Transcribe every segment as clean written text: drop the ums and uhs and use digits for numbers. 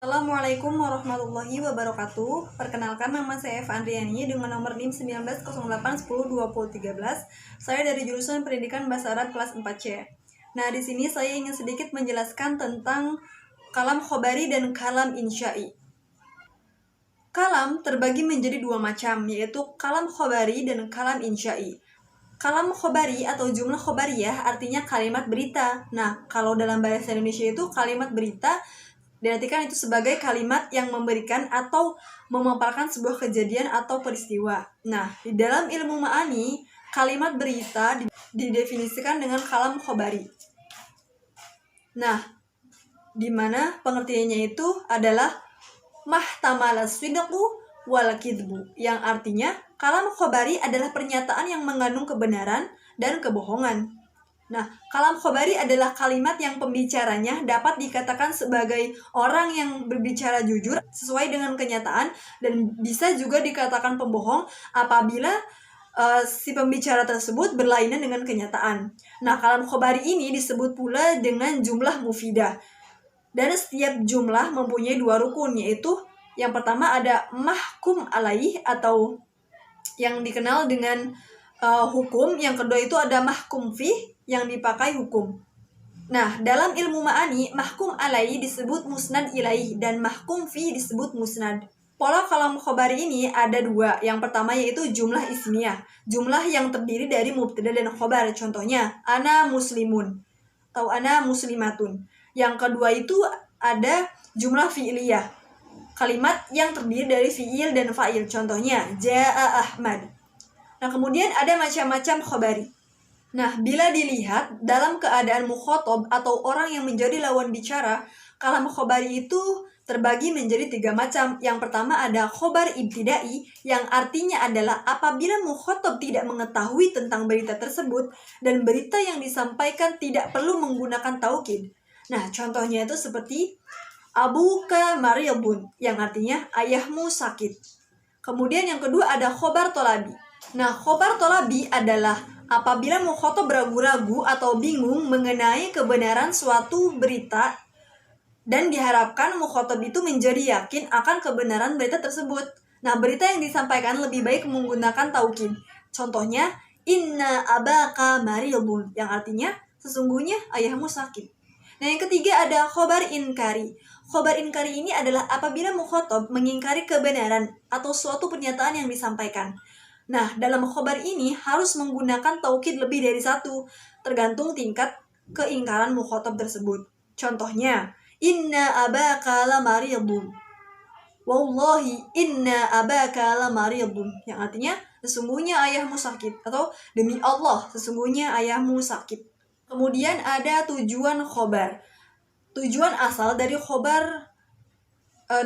Assalamualaikum warahmatullahi wabarakatuh. Perkenalkan, nama saya Eva Andriani dengan nomor NIM 1908102013. Saya dari jurusan Pendidikan Bahasa Arab kelas 4C. Nah, di sini saya ingin sedikit menjelaskan tentang kalam khobari dan kalam insya'i. Kalam terbagi menjadi dua macam, yaitu kalam khobari dan kalam insya'i. Kalam khobari atau jumlah khobariyah artinya kalimat berita. Nah, kalau dalam bahasa Indonesia itu kalimat berita diartikan itu sebagai kalimat yang memberikan atau memaparkan sebuah kejadian atau peristiwa. Nah, di dalam ilmu ma'ani, kalimat berita didefinisikan dengan kalam khobari. Nah, di mana pengertiannya itu adalah mahtamala sidqu wal kidbu, yang artinya kalam khobari adalah pernyataan yang mengandung kebenaran dan kebohongan. Nah, kalam khobari adalah kalimat yang pembicaranya dapat dikatakan sebagai orang yang berbicara jujur sesuai dengan kenyataan, dan bisa juga dikatakan pembohong apabila si pembicara tersebut berlainan dengan kenyataan. Nah, kalam khobari ini disebut pula dengan jumlah mufidah. Dan setiap jumlah mempunyai dua rukun, yaitu yang pertama ada mahkum alaih atau yang dikenal dengan hukum, yang kedua itu ada mahkum fih yang dipakai hukum. Nah, dalam ilmu ma'ani, mahkum alaihi disebut musnad ilaih dan mahkum fi disebut musnad. Pola kalam khobari ini ada dua. Yang pertama yaitu jumlah ismiyah, jumlah yang terdiri dari mubtada dan khobar. Contohnya, ana muslimun atau ana muslimatun. Yang kedua itu ada jumlah fi'liyah, kalimat yang terdiri dari fi'il dan fa'il. Contohnya, ja'a Ahmad. Nah, kemudian ada macam-macam khobari. Nah, bila dilihat dalam keadaan mukhotob atau orang yang menjadi lawan bicara, kalam khobari itu terbagi menjadi tiga macam. Yang pertama ada khobar ibtidai, yang artinya adalah apabila mukhotob tidak mengetahui tentang berita tersebut dan berita yang disampaikan tidak perlu menggunakan taukid. Nah, contohnya itu seperti abuka mariyabun, yang artinya ayahmu sakit. Kemudian yang kedua ada khobar tolabi. Nah, khobar tolabi adalah apabila mukhotob ragu-ragu atau bingung mengenai kebenaran suatu berita dan diharapkan mukhotob itu menjadi yakin akan kebenaran berita tersebut. Nah, berita yang disampaikan lebih baik menggunakan taukid. Contohnya, inna abaka mariyabun, yang artinya sesungguhnya ayahmu sakit. Nah, yang ketiga ada khobar inkari. Khobar inkari ini adalah apabila mukhotob mengingkari kebenaran atau suatu pernyataan yang disampaikan. Nah, dalam khobar ini harus menggunakan taukid lebih dari satu, tergantung tingkat keingkaran mukhotob tersebut. Contohnya, inna abaka lamariyadun, wallahi inna abaka lamariyadun, yang artinya sesungguhnya ayahmu sakit, atau demi Allah sesungguhnya ayahmu sakit. Kemudian ada tujuan khobar. Tujuan asal dari khobar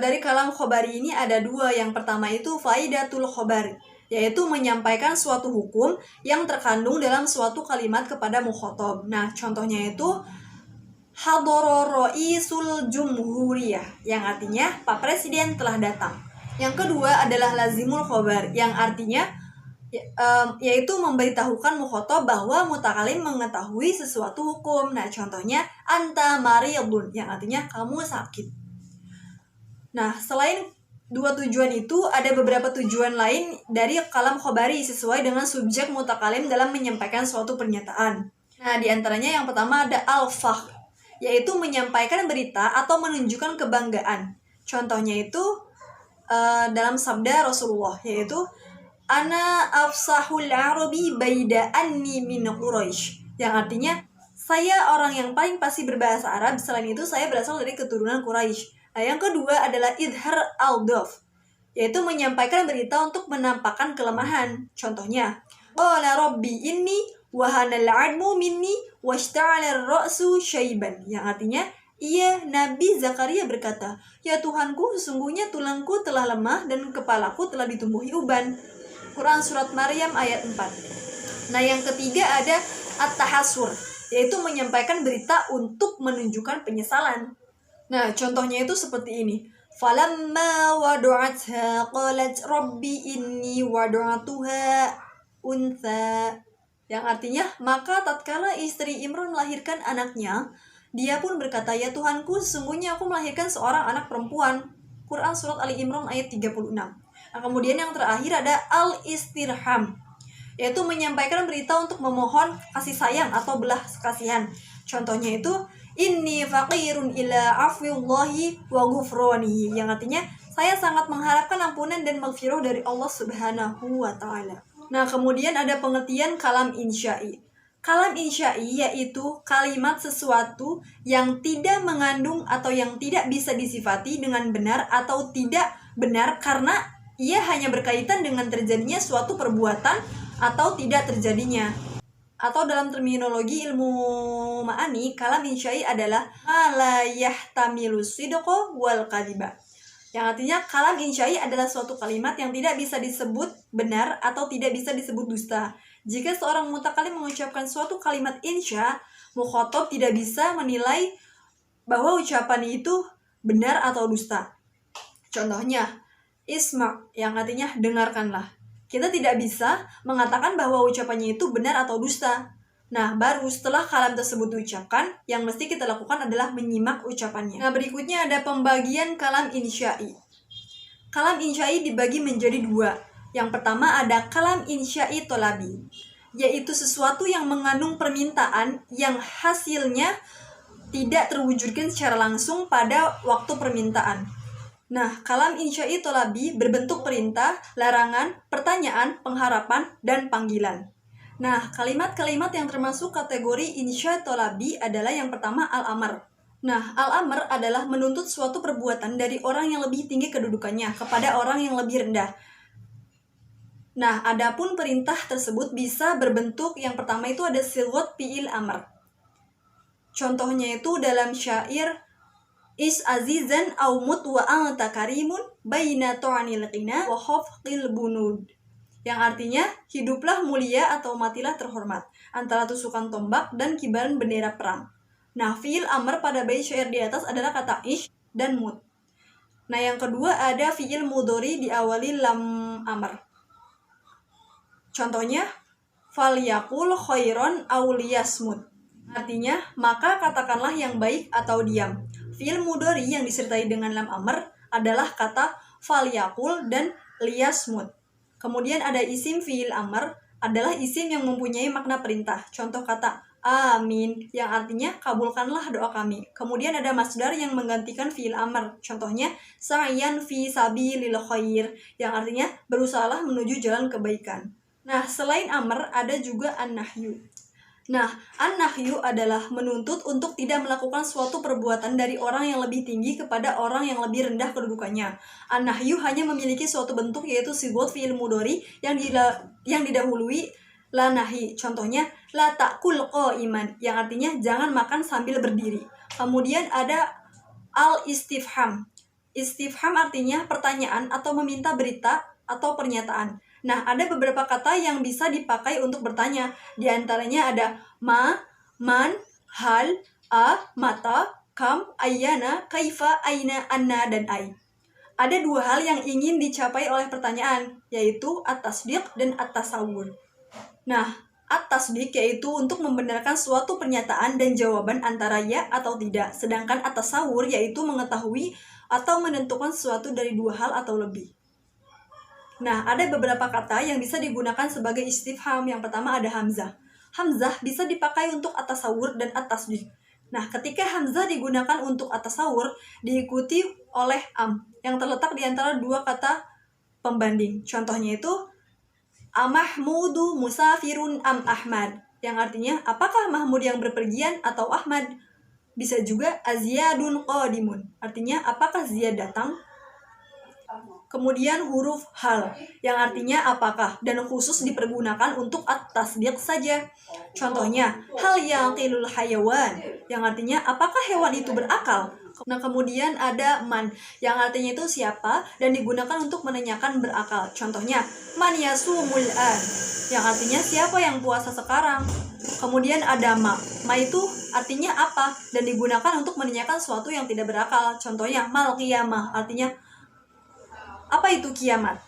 dari kalam khobari ini ada dua. Yang pertama itu faidatul khobar, yaitu menyampaikan suatu hukum yang terkandung dalam suatu kalimat kepada mukhotob. Nah, contohnya itu hadara ra'isul jumhuriyah, yang artinya Pak Presiden telah datang. Yang kedua adalah lazimul khobar, yang artinya yaitu memberitahukan mukhotob bahwa mutakalim mengetahui sesuatu hukum. Nah, contohnya anta mariyadun, yang artinya kamu sakit. Nah, selain dua tujuan itu, ada beberapa tujuan lain dari kalam khobari sesuai dengan subjek mutakalim dalam menyampaikan suatu pernyataan. Nah, diantaranya yang pertama ada al-fakhr, yaitu menyampaikan berita atau menunjukkan kebanggaan. Contohnya itu dalam sabda Rasulullah, yaitu ana afsahul arabi baida anni min Quraisy, yang artinya saya orang yang paling fasih berbahasa Arab, selain itu saya berasal dari keturunan Quraisy. Nah, yang kedua adalah idhar al-dhaf, yaitu menyampaikan berita untuk menampakkan kelemahan. Contohnya, qala rabbi inni wahanal 'admu minni washta'ala ar-ra'su syaiban, yang artinya Nabi Zakaria berkata, ya Tuhanku, sesungguhnya tulangku telah lemah dan kepalaku telah ditumbuhi uban. Quran Surat Maryam ayat 4. Nah, yang ketiga ada at-tahasur, yaitu menyampaikan berita untuk menunjukkan penyesalan. Nah, contohnya itu seperti ini. Falamma wadu'atha qalat rabbi inni wadu'atuha untha, yang artinya maka tatkala istri Imran melahirkan anaknya, Dia pun berkata, "Ya Tuhanku, sesungguhnya aku melahirkan seorang anak perempuan." Quran Surat Ali Imran ayat 36. Nah, kemudian yang terakhir ada al-istirham, yaitu menyampaikan berita untuk memohon kasih sayang atau belas kasihan. Contohnya itu, inni faqirun ila afiullahi wa ghufranihi, yang artinya saya sangat mengharapkan ampunan dan maghfirah dari Allah Subhanahu wa taala. Nah, kemudian ada pengertian kalam insya'i. Kalam insya'i yaitu kalimat sesuatu yang tidak mengandung atau yang tidak bisa disifati dengan benar atau tidak benar karena ia hanya berkaitan dengan terjadinya suatu perbuatan atau tidak terjadinya. Atau dalam terminologi ilmu ma'ani, kalam insya'i adalah la yahtamilu sidqa wal kadhiba. Yang artinya kalam insya'i adalah suatu kalimat yang tidak bisa disebut benar atau tidak bisa disebut dusta. Jika seorang mutakalim mengucapkan suatu kalimat insya, mukhatab tidak bisa menilai bahwa ucapan itu benar atau dusta. Contohnya, isma, yang artinya dengarkanlah. Kita tidak bisa mengatakan bahwa ucapannya itu benar atau dusta. Nah, baru setelah kalam tersebut diucapkan, yang mesti kita lakukan adalah menyimak ucapannya. Nah, berikutnya ada pembagian kalam insya'i. Kalam insya'i dibagi menjadi dua. Yang pertama ada kalam insya'i tolabi, yaitu sesuatu yang mengandung permintaan yang hasilnya tidak terwujudkan secara langsung pada waktu permintaan. Nah, kalam insya'i tolabi berbentuk perintah, larangan, pertanyaan, pengharapan, dan panggilan. Nah, kalimat-kalimat yang termasuk kategori insya tolabi adalah yang pertama al-amr. Nah, al-amr adalah menuntut suatu perbuatan dari orang yang lebih tinggi kedudukannya kepada orang yang lebih rendah. Nah, adapun perintah tersebut bisa berbentuk yang pertama itu ada silgot fi'il amr. Contohnya itu dalam syair is azizan au mut wa anta karimun baina tu'anil qina wa khafqil bunud, yang artinya hiduplah mulia atau matilah terhormat antara tusukan tombak dan kibaran bendera perang. Nah, fi'il amr pada bait syair di atas adalah kata ish dan mut. Nah, yang kedua ada fi'il mudhari diawali lam amr. Contohnya falyaqul khairon aw liyasmut, artinya maka katakanlah yang baik atau diam. Fi'il mudhari yang disertai dengan lam amr adalah kata falyaqul dan liyasmut. Kemudian ada isim fi'il amr adalah isim yang mempunyai makna perintah. Contoh kata amin yang artinya kabulkanlah doa kami. Kemudian ada masdar yang menggantikan fi'il amr. Contohnya sa'yan fi sabilil khair yang artinya berusahalah menuju jalan kebaikan. Nah, selain amr ada juga an-nahyu. Nah, an-nahyu adalah menuntut untuk tidak melakukan suatu perbuatan dari orang yang lebih tinggi kepada orang yang lebih rendah kedudukannya. An-nahyu hanya memiliki suatu bentuk yaitu sigot fi'il mudhari yang didahului la nahi. Contohnya la ta'kul qa'iman yang artinya jangan makan sambil berdiri. Kemudian ada al-istifham. Istifham artinya pertanyaan atau meminta berita atau pernyataan. Nah, ada beberapa kata yang bisa dipakai untuk bertanya. Di antaranya ada ma, man, hal, a, mata, kam, ayyana, kaifa, aina, anna, dan ai. Ada dua hal yang ingin dicapai oleh pertanyaan, yaitu at-tasdiq dan at-tasawwur. Nah, at-tasdiq yaitu untuk membenarkan suatu pernyataan dan jawaban antara ya atau tidak. Sedangkan at-tasawwur yaitu mengetahui atau menentukan sesuatu dari dua hal atau lebih. Nah, ada beberapa kata yang bisa digunakan sebagai istifham. Yang pertama ada hamzah. Hamzah bisa dipakai untuk at-tasawwur dan at-tasdiq. Nah, ketika hamzah digunakan untuk at-tasawwur, diikuti oleh am, yang terletak di antara dua kata pembanding. Contohnya itu, amahmudu musafirun am ahmad, yang artinya, apakah Mahmud yang berpergian atau Ahmad? Bisa juga aziyadun qadimun, artinya, apakah Ziyad datang? Kemudian huruf hal yang artinya apakah dan khusus dipergunakan untuk at-tasdiq saja. Contohnya hal yaqilul hayawan yang artinya apakah hewan itu berakal. Nah, kemudian ada man yang artinya itu siapa dan digunakan untuk menanyakan berakal. Contohnya man yasumul an yang artinya siapa yang puasa sekarang. Kemudian ada ma itu artinya apa dan digunakan untuk menanyakan sesuatu yang tidak berakal. Contohnya mal qiyamah artinya apa itu kiamat.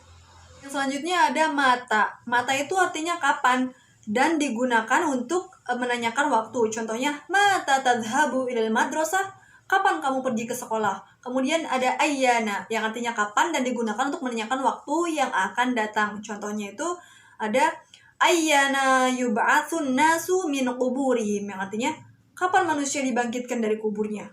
Yang selanjutnya ada mata. Mata itu artinya kapan dan digunakan untuk menanyakan waktu. Contohnya, mata tadhhabu ilal madrasah? Kapan kamu pergi ke sekolah? Kemudian ada ayyana yang artinya kapan dan digunakan untuk menanyakan waktu yang akan datang. Contohnya itu ada ayyana yub'atsun nasu min quburihim yang artinya kapan manusia dibangkitkan dari kuburnya.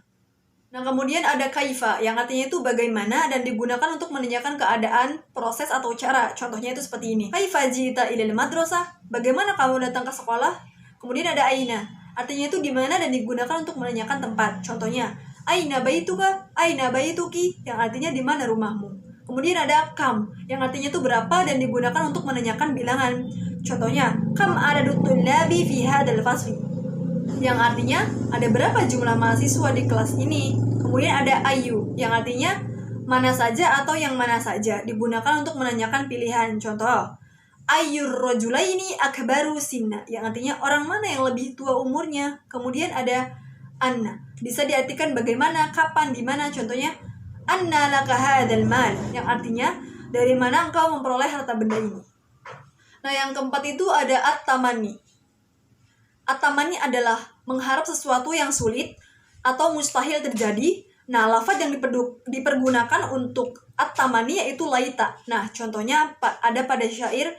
Nah, kemudian ada kaifa yang artinya itu bagaimana dan digunakan untuk menanyakan keadaan, proses atau cara. Contohnya itu seperti ini. Kaifa jita ilal madrasah? Bagaimana kamu datang ke sekolah? Kemudian ada aina. Artinya itu di mana dan digunakan untuk menanyakan tempat. Contohnya, aina baituka? Aina baituki? Yang artinya di mana rumahmu. Kemudian ada kam yang artinya itu berapa dan digunakan untuk menanyakan bilangan. Contohnya, kam adadut tullabi fi hadzal fasli? Yang artinya ada berapa jumlah mahasiswa di kelas ini. Kemudian ada ayu yang artinya mana saja atau yang mana saja, digunakan untuk menanyakan pilihan. Contoh, ayyur rajulaini akbaru sinna yang artinya orang mana yang lebih tua umurnya. Kemudian ada anna, bisa diartikan bagaimana, kapan, di mana. Contohnya, anna laka hadzal mal yang artinya dari mana engkau memperoleh harta benda ini. Nah, yang keempat itu ada at-tamanni. At-tamanni adalah mengharap sesuatu yang sulit atau mustahil terjadi. Nah, lafaz yang dipergunakan untuk at-tamanni yaitu laita. Nah, contohnya ada pada syair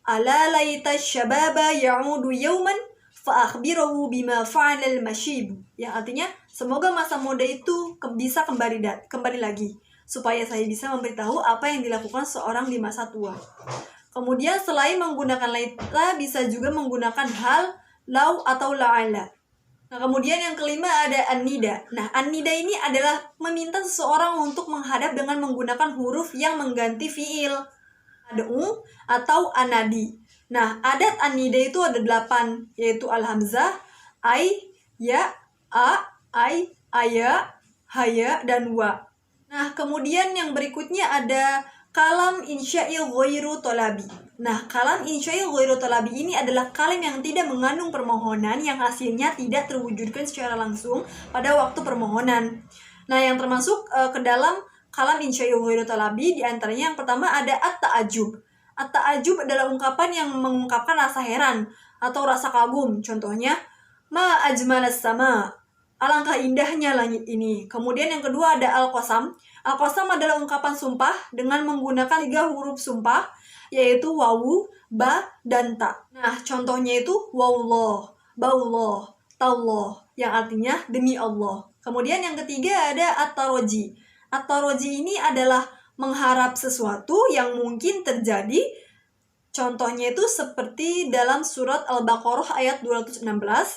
ala laita syababa ya'udu yawman fa akhbirahu bima fa'ala al-mashib. Yang artinya semoga masa muda itu bisa kembali lagi supaya saya bisa memberitahu apa yang dilakukan seorang di masa tua. Kemudian selain menggunakan laita bisa juga menggunakan hal, lau atau la'ala. Nah, kemudian yang kelima ada an-nida. Nah, an-nida ini adalah meminta seseorang untuk menghadap dengan menggunakan huruf yang mengganti fiil. Ad'u atau anadi. Nah, adat an-nida itu ada 8, yaitu al-hamzah, ai, ya, a, ai, aya, haya, dan wa. Nah, kemudian yang berikutnya ada kalam insya'i ghairu talabi. Nah, kalam insya'i ghairu talabi ini adalah kalam yang tidak mengandung permohonan yang hasilnya tidak terwujudkan secara langsung pada waktu permohonan. Nah, yang termasuk ke dalam kalam insya'i ghairu talabi diantaranya yang pertama ada at-ta'ajub. At-ta'ajub adalah ungkapan yang mengungkapkan rasa heran atau rasa kagum. Contohnya, ma ajmalas sama. Alangkah indahnya langit ini. Kemudian yang kedua ada al-qasam. Al-qasam adalah ungkapan sumpah dengan menggunakan 3 huruf sumpah, yaitu wawu, ba, dan ta. Nah, contohnya itu wallah, baullah, tallah, yang artinya demi Allah. Kemudian yang ketiga ada at-taroji. At-taroji ini adalah mengharap sesuatu yang mungkin terjadi. Contohnya itu seperti dalam surat Al-Baqarah ayat 216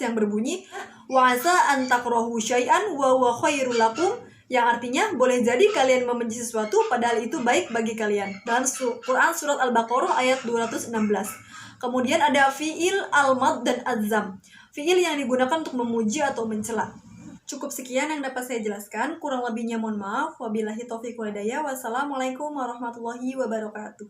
yang berbunyi wa asa an takrahu syai'an wa huwa khairul lakum, yang artinya boleh jadi kalian membenci sesuatu padahal itu baik bagi kalian. Dalam Quran surat Al-Baqarah ayat 216. Kemudian ada fi'il, al-mad, dan azam. Fi'il yang digunakan untuk memuji atau mencela. Cukup sekian yang dapat saya jelaskan. Kurang lebihnya mohon maaf. Wabillahi taufiq wal hidayah. Wassalamualaikum warahmatullahi wabarakatuh.